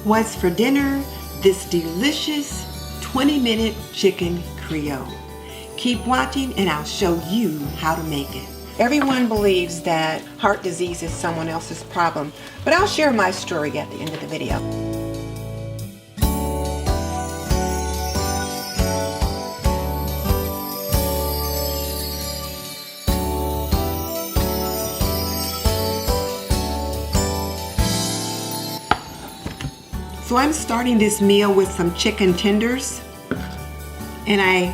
What's for dinner? This delicious 20-minute chicken Creole. Keep watching and I'll show you how to make it. Everyone believes that heart disease is someone else's problem, but I'll share my story at the end of the video. So I'm starting this meal with some chicken tenders, and I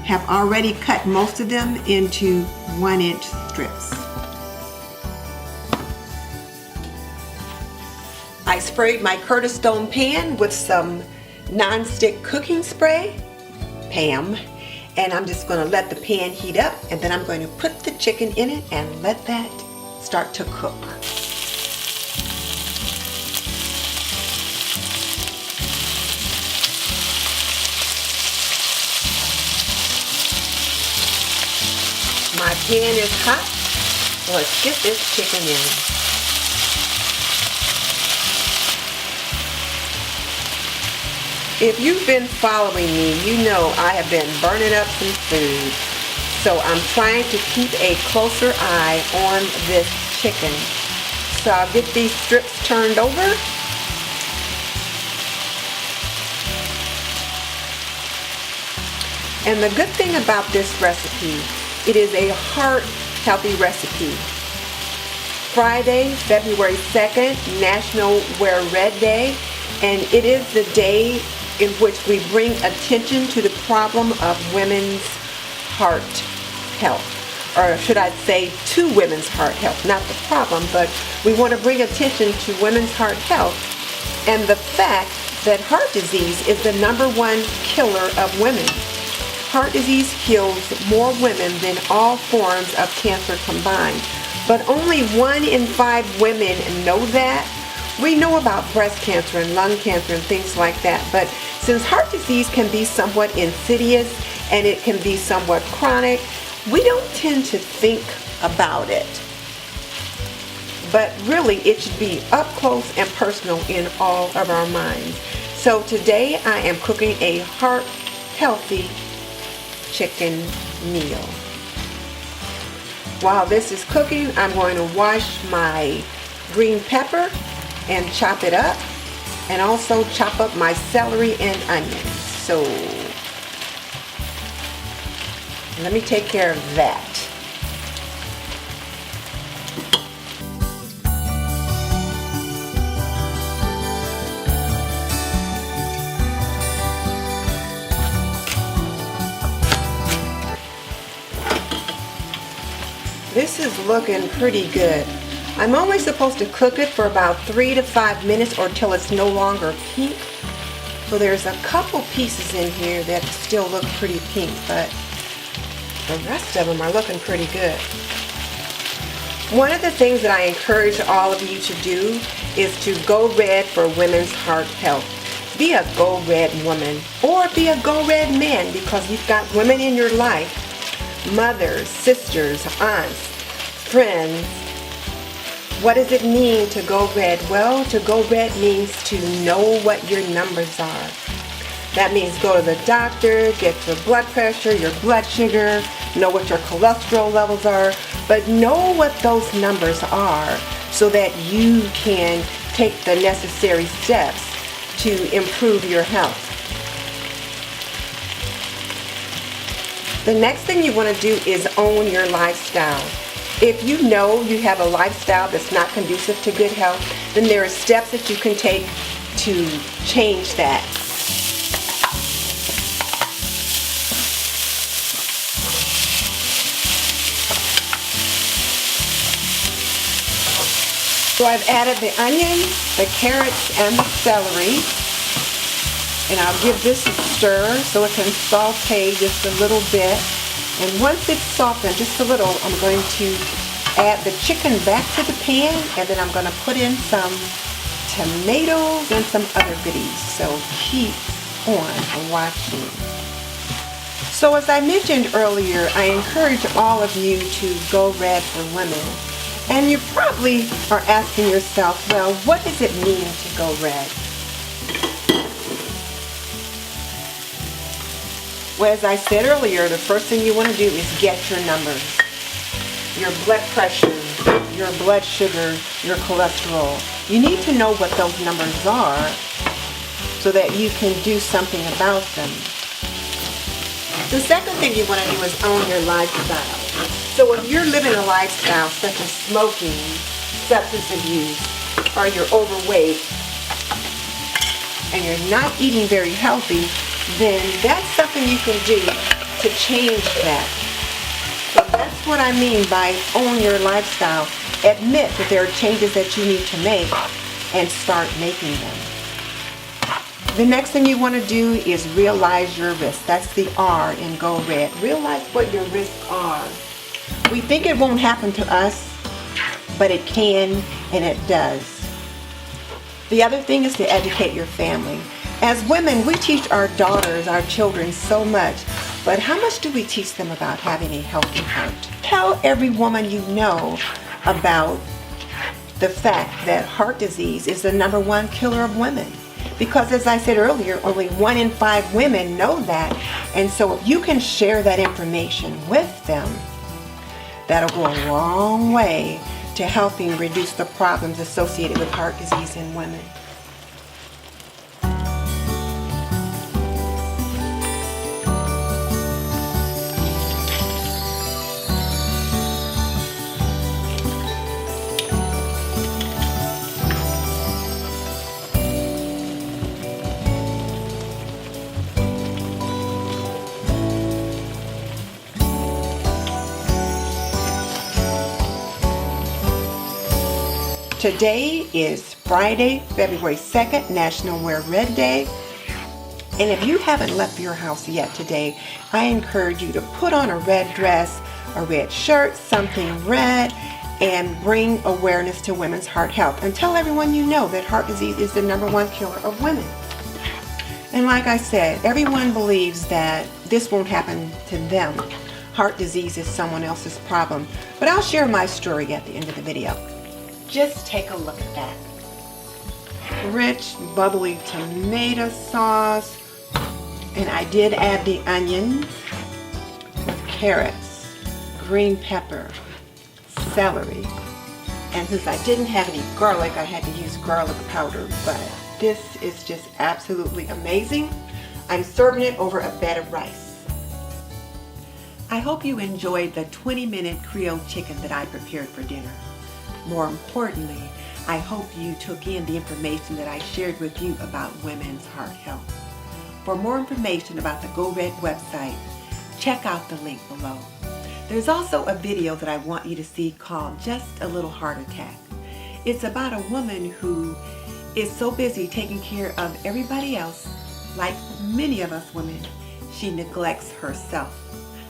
have already cut most of them into 1-inch strips. I sprayed my Curtis Stone pan with some non-stick cooking spray, Pam, and I'm just going to let the pan heat up, and then I'm going to put the chicken in it and let that start to cook. My pan is hot, so let's get this chicken in. If you've been following me, you know I have been burning up some food. So I'm trying to keep a closer eye on this chicken. So I'll get these strips turned over. And the good thing about this recipe, it is a heart-healthy recipe. Friday, February 2nd, National Wear Red Day, and it is the day in which we bring attention to the problem of women's heart health. Or should I say, to women's heart health. Not the problem, but we want to bring attention to women's heart health and the fact that heart disease is the #1 killer of women. Heart disease kills more women than all forms of cancer combined. But only 1 in 5 women know that. We know about breast cancer and lung cancer and things like that. But since heart disease can be somewhat insidious and it can be somewhat chronic, we don't tend to think about it. But really, it should be up close and personal in all of our minds. So today I am cooking a heart-healthy chicken meal. While this is cooking, I'm going to wash my green pepper and chop it up, and also chop up my celery and onions. So let me take care of that. This is looking pretty good. I'm only supposed to cook it for about 3 to 5 minutes or till it's no longer pink. So there's a couple pieces in here that still look pretty pink, but the rest of them are looking pretty good. One of the things that I encourage all of you to do is to go red for women's heart health. Be a go red woman, or be a go red man, because you've got women in your life, mothers, sisters, aunts, friends. What does it mean to go red? Well, to go red means to know what your numbers are. That means go to the doctor, get your blood pressure, your blood sugar, know what your cholesterol levels are, but know what those numbers are so that you can take the necessary steps to improve your health. The next thing you want to do is own your lifestyle. If you know you have a lifestyle that's not conducive to good health, then there are steps that you can take to change that. So I've added the onions, the carrots, and the celery. And I'll give this a stir so it can saute just a little bit. And once it's softened just a little, I'm going to add the chicken back to the pan, and then I'm going to put in some tomatoes and some other goodies. So keep on watching. So as I mentioned earlier, I encourage all of you to go red for women. And you probably are asking yourself, well, what does it mean to go red? Well, as I said earlier, the first thing you want to do is get your numbers. Your blood pressure, your blood sugar, your cholesterol. You need to know what those numbers are so that you can do something about them. The second thing you want to do is own your lifestyle. So if you're living a lifestyle such as smoking, substance abuse, or you're overweight, and you're not eating very healthy, then that's something you can do to change that. So that's what I mean by own your lifestyle. Admit that there are changes that you need to make and start making them. The next thing you want to do is realize your risks. That's the R in Go Red. Realize what your risks are. We think it won't happen to us, but it can, and it does. The other thing is to educate your family. As women, we teach our daughters, our children so much, but how much do we teach them about having a healthy heart? Tell every woman you know about the fact that heart disease is the #1 killer of women. Because as I said earlier, only 1 in 5 women know that. And so if you can share that information with them, that'll go a long way to helping reduce the problems associated with heart disease in women. Today is Friday, February 2nd, National Wear Red Day. And if you haven't left your house yet today, I encourage you to put on a red dress, a red shirt, something red, and bring awareness to women's heart health. And tell everyone you know that heart disease is the #1 killer of women. And like I said, everyone believes that this won't happen to them. Heart disease is someone else's problem. But I'll share my story at the end of the video. Just take a look at that. Rich, bubbly tomato sauce. And I did add the onions with carrots, green pepper, celery. And since I didn't have any garlic, I had to use garlic powder. But this is just absolutely amazing. I'm serving it over a bed of rice. I hope you enjoyed the 20-minute Creole chicken that I prepared for dinner. More importantly, I hope you took in the information that I shared with you about women's heart health. For more information about the Go Red website, check out the link below. There's also a video that I want you to see called Just a Little Heart Attack. It's about a woman who is so busy taking care of everybody else, like many of us women, she neglects herself.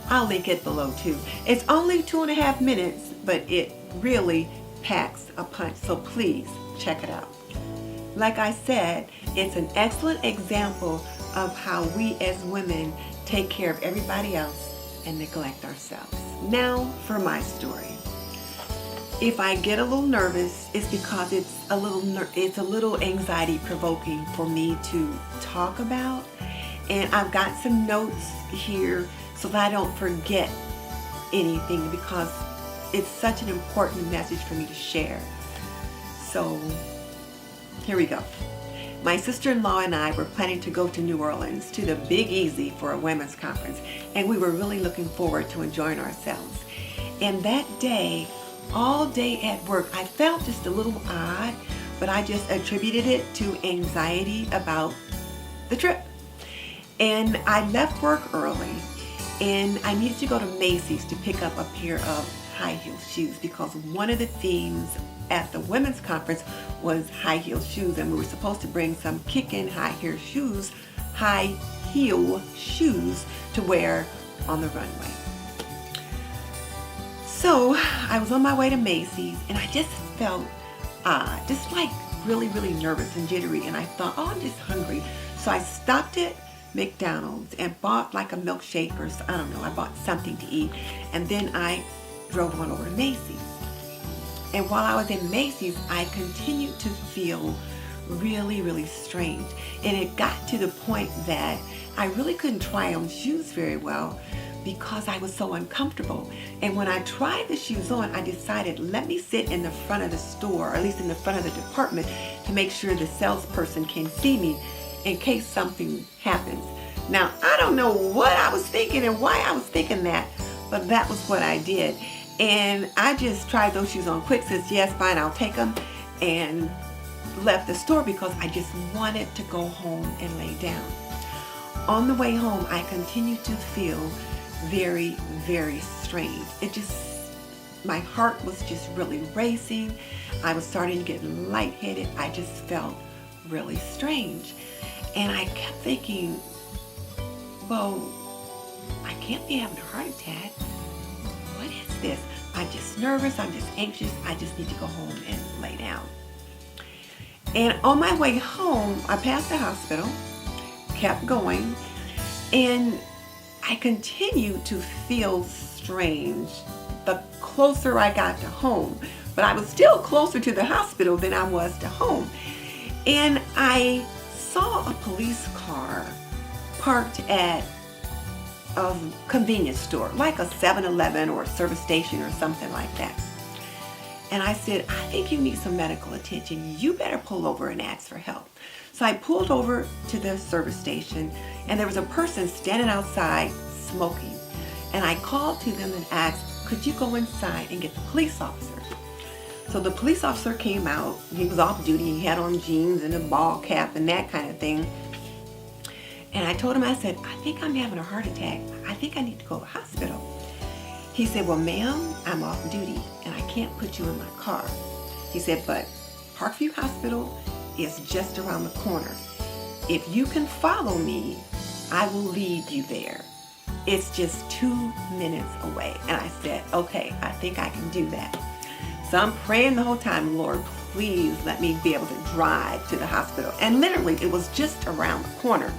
I'll link it below too. It's only 2.5 minutes, but it really packs a punch, so please check it out. Like I said, it's an excellent example of how we as women take care of everybody else and neglect ourselves. Now for my story. If I get a little nervous, it's because it's a little anxiety provoking for me to talk about, and I've got some notes here so that I don't forget anything, because it's such an important message for me to share. So here we go. My sister-in-law and I were planning to go to New Orleans to the Big Easy for a women's conference, and we were really looking forward to enjoying ourselves. And that day, all day at work, I felt just a little odd, but I just attributed it to anxiety about the trip. And I left work early, and I needed to go to Macy's to pick up a pair of high heel shoes, because one of the themes at the women's conference was high heel shoes, and we were supposed to bring some kickin' high heel shoes to wear on the runway. So I was on my way to Macy's, and I just felt just like really nervous and jittery, and I thought, oh, I'm just hungry. So I stopped at McDonald's and bought like a milkshake, or I don't know, I bought something to eat, and then I drove on over to Macy's. And while I was in Macy's, I continued to feel really, really strange. And it got to the point that I really couldn't try on shoes very well because I was so uncomfortable. And when I tried the shoes on, I decided, let me sit in the front of the store, or at least in the front of the department, to make sure the salesperson can see me in case something happens. Now, I don't know what I was thinking and why I was thinking that, but that was what I did. And I just tried those shoes on quick, says, yes, fine, I'll take them, and left the store because I just wanted to go home and lay down. On the way home, I continued to feel very, very strange. My heart was just really racing. I was starting to get lightheaded. I just felt really strange. And I kept thinking, well, I can't be having a heart attack. What is this? I'm just nervous. I'm just anxious. I just need to go home and lay down. And on my way home, I passed the hospital, kept going, and I continued to feel strange the closer I got to home. But I was still closer to the hospital than I was to home. And I saw a police car parked at a convenience store, like a 7-Eleven or a service station or something like that. And I said, I think you need some medical attention. You better pull over and ask for help. So I pulled over to the service station, and there was a person standing outside smoking. And I called to them and asked, could you go inside and get the police officer? So the police officer came out. He was off duty. He had on jeans and a ball cap and that kind of thing. And I told him, I said, I think I'm having a heart attack. I think I need to go to the hospital. He said, well, ma'am, I'm off duty and I can't put you in my car. He said, but Parkview Hospital is just around the corner. If you can follow me, I will lead you there. It's just 2 minutes away. And I said, okay, I think I can do that. So I'm praying the whole time, Lord, please let me be able to drive to the hospital. And literally, it was just around the corner.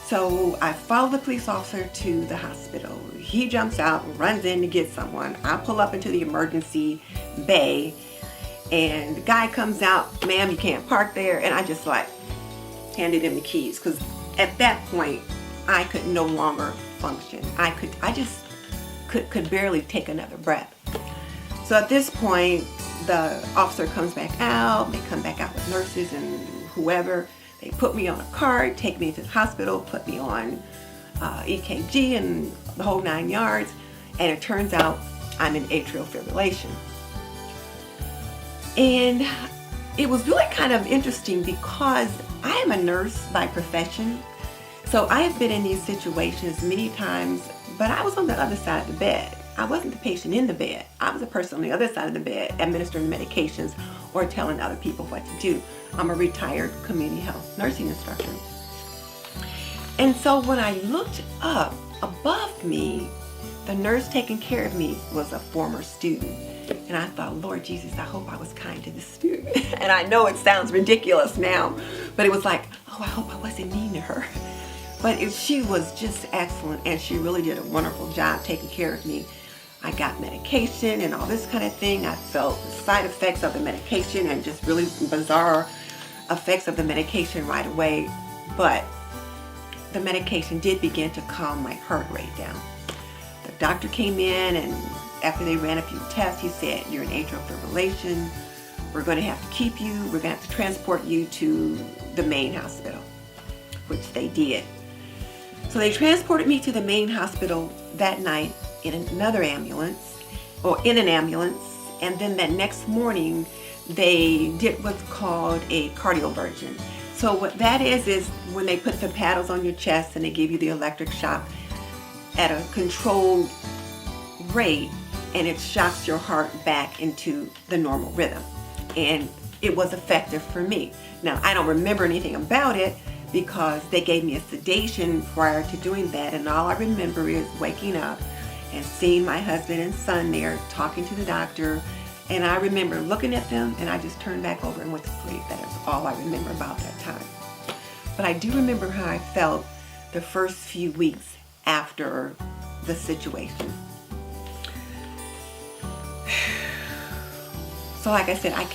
So I follow the police officer to the hospital. He jumps out, runs in to get someone. I pull up into the emergency bay, and the guy comes out, ma'am, you can't park there. And I just like handed him the keys, because at that point, I could no longer function. I just could barely take another breath. So at this point, the officer comes back out. They come back out with nurses and whoever. They put me on a cart, take me to the hospital, put me on EKG and the whole 9 yards. And it turns out I'm in atrial fibrillation. And it was really kind of interesting because I am a nurse by profession. So I have been in these situations many times, but I was on the other side of the bed. I wasn't the patient in the bed. I was a person on the other side of the bed administering medications or telling other people what to do. I'm a retired community health nursing instructor. And so when I looked up above me, the nurse taking care of me was a former student. And I thought, Lord Jesus, I hope I was kind to this student. And I know it sounds ridiculous now, but it was like, oh, I hope I wasn't mean to her. But she was just excellent, and she really did a wonderful job taking care of me. I got medication and all this kind of thing. I felt the side effects of the medication and just really bizarre effects of the medication right away. But the medication did begin to calm my heart rate down. The doctor came in, and after they ran a few tests, he said, you're in atrial fibrillation. We're going to have to keep you. We're going to have to transport you to the main hospital, which they did. So they transported me to the main hospital that night in another ambulance, or in an ambulance, and then that next morning they did what's called a cardioversion. So what that is when they put the paddles on your chest and they give you the electric shock at a controlled rate, and it shocks your heart back into the normal rhythm. And it was effective for me. Now, I don't remember anything about it because they gave me a sedation prior to doing that, and all I remember is waking up and seeing my husband and son there talking to the doctor. And I remember looking at them, and I just turned back over and went to sleep. That is all I remember about that time. But I do remember how I felt the first few weeks after the situation. So like I said, I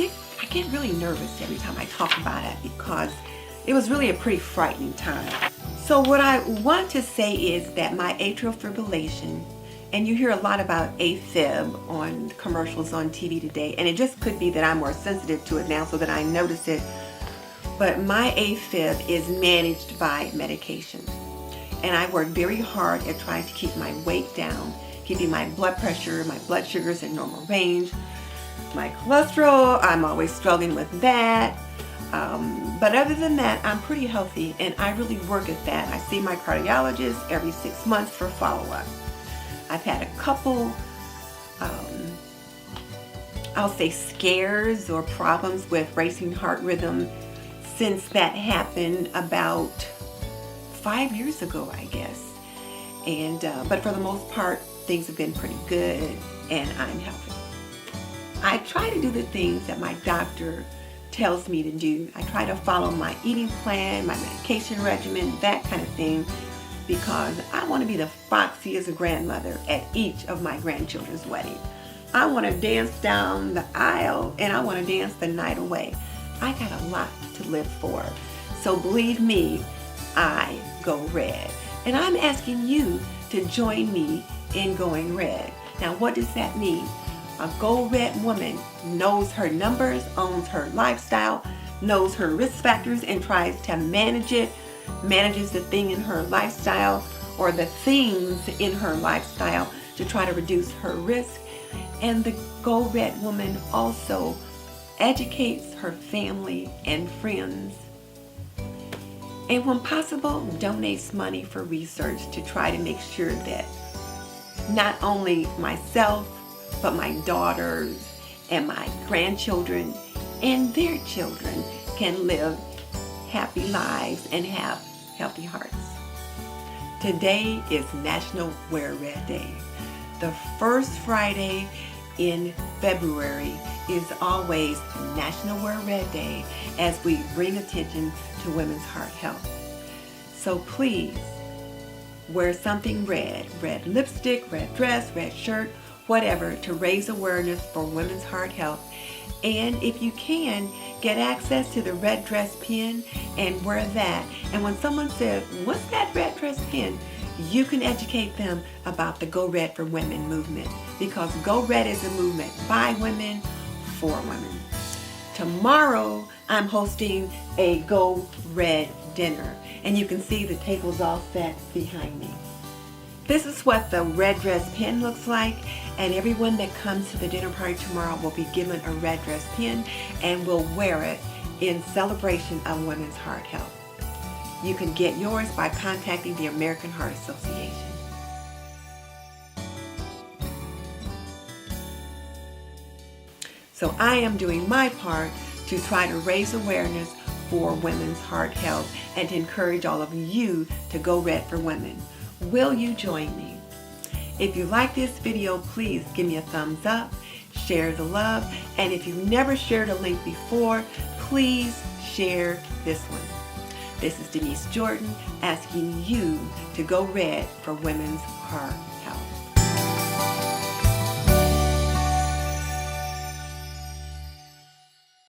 I get really nervous every time I talk about it because it was really a pretty frightening time. So what I want to say is that my atrial fibrillation, and you hear a lot about AFib on commercials on TV today, and it just could be that I'm more sensitive to it now so that I notice it, but my AFib is managed by medication. And I work very hard at trying to keep my weight down, keeping my blood pressure, my blood sugars in normal range. My cholesterol, I'm always struggling with that. But other than that, I'm pretty healthy, and I really work at that. I see my cardiologist every 6 months for follow-up. I've had a couple, I'll say scares or problems with racing heart rhythm since that happened about 5 years ago, I guess. And but for the most part, things have been pretty good, and I'm healthy. I try to do the things that my doctor tells me to do. I try to follow my eating plan, my medication regimen, that kind of thing, because I want to be the foxy as a grandmother at each of my grandchildren's wedding. I want to dance down the aisle, and I want to dance the night away. I got a lot to live for. So believe me, I go red. And I'm asking you to join me in going red. Now, what does that mean? A Go Red woman knows her numbers, owns her lifestyle, knows her risk factors, and tries to manage it, manages the thing in her lifestyle or the things in her lifestyle to try to reduce her risk. And the Go Red woman also educates her family and friends, and when possible, donates money for research to try to make sure that not only myself, but my daughters and my grandchildren and their children can live happy lives and have healthy hearts. Today is National Wear Red Day. The first Friday in February is always National Wear Red Day as we bring attention to women's heart health. So please wear something red, red lipstick, red dress, red shirt, whatever, to raise awareness for women's heart health. And if you can, get access to the red dress pin and wear that. And when someone says, "What's that red dress pin?" you can educate them about the Go Red for Women movement, because Go Red is a movement by women for women. Tomorrow, I'm hosting a Go Red dinner, and you can see the tables all set behind me. This is what the red dress pin looks like, and everyone that comes to the dinner party tomorrow will be given a red dress pin and will wear it in celebration of women's heart health. You can get yours by contacting the American Heart Association. So I am doing my part to try to raise awareness for women's heart health and to encourage all of you to go red for women. Will you join me? If you like this video, please give me a thumbs up, share the love, and if you've never shared a link before, please share this one. This is Denise Jordan asking you to go red for women's heart